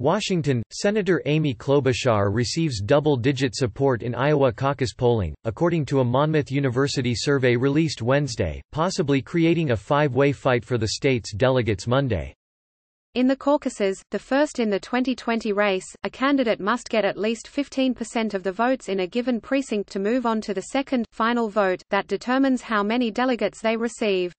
Washington, Senator Amy Klobuchar receives double-digit support in Iowa caucus polling, according to a Monmouth University survey released Wednesday, possibly creating a five-way fight for the state's delegates Monday. In the caucuses, the first in the 2020 race, a candidate must get at least 15% of the votes in a given precinct to move on to the second, final vote, that determines how many delegates they receive.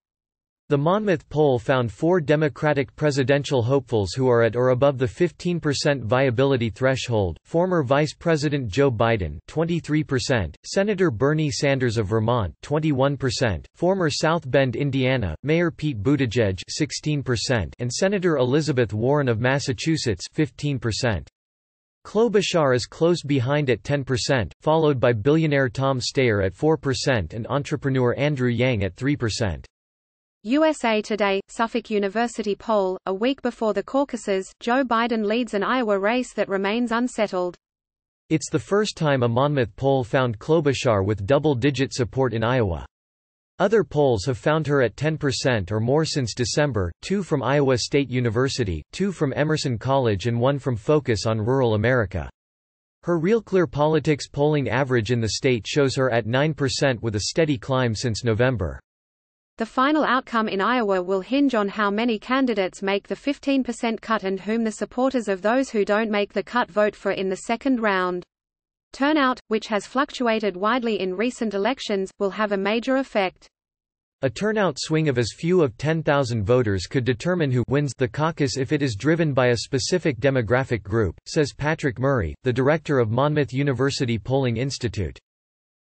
The Monmouth poll found 4 Democratic presidential hopefuls who are at or above the 15% viability threshold: former Vice President Joe Biden 23%, Senator Bernie Sanders of Vermont 21%, former South Bend, Indiana, Mayor Pete Buttigieg 16%, and Senator Elizabeth Warren of Massachusetts 15%. Klobuchar is close behind at 10%, followed by billionaire Tom Steyer at 4% and entrepreneur Andrew Yang at 3%. USA Today, Suffolk University poll, a week before the caucuses, Joe Biden leads an Iowa race that remains unsettled. It's the first time a Monmouth poll found Klobuchar with double-digit support in Iowa. Other polls have found her at 10% or more since December, 2 from Iowa State University, 2 from Emerson College and 1 from Focus on Rural America. Her Real Clear Politics polling average in the state shows her at 9% with a steady climb since November. The final outcome in Iowa will hinge on how many candidates make the 15% cut and whom the supporters of those who don't make the cut vote for in the second round. Turnout, which has fluctuated widely in recent elections, will have a major effect. A turnout swing of as few as 10,000 voters could determine who wins the caucus if it is driven by a specific demographic group, says Patrick Murray, the director of Monmouth University Polling Institute.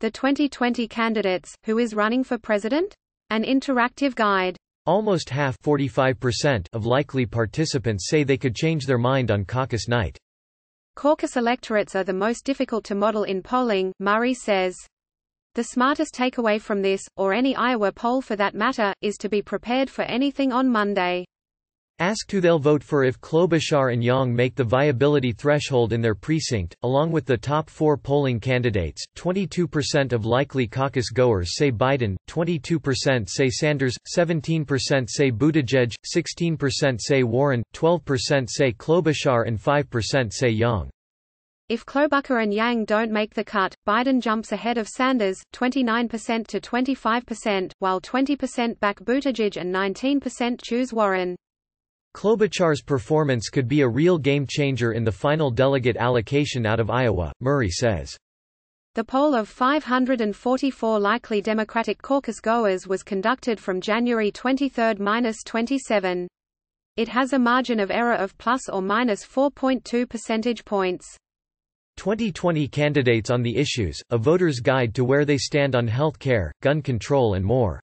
The 2020 candidates, who is running for president? An interactive guide. Almost half 45% of likely participants say they could change their mind on caucus night. Caucus electorates are the most difficult to model in polling, Murray says. The smartest takeaway from this, or any Iowa poll for that matter, is to be prepared for anything on Monday. Asked who they'll vote for if Klobuchar and Yang make the viability threshold in their precinct, along with the top 4 polling candidates, 22% of likely caucus goers say Biden, 22% say Sanders, 17% say Buttigieg, 16% say Warren, 12% say Klobuchar and 5% say Yang. If Klobuchar and Yang don't make the cut, Biden jumps ahead of Sanders, 29% to 25%, while 20% back Buttigieg and 19% choose Warren. Klobuchar's performance could be a real game-changer in the final delegate allocation out of Iowa, Murray says. The poll of 544 likely Democratic caucus goers was conducted from January 23–27. It has a margin of error of plus or minus 4.2 percentage points. 2020 candidates on the issues, a voter's guide to where they stand on health care, gun control and more.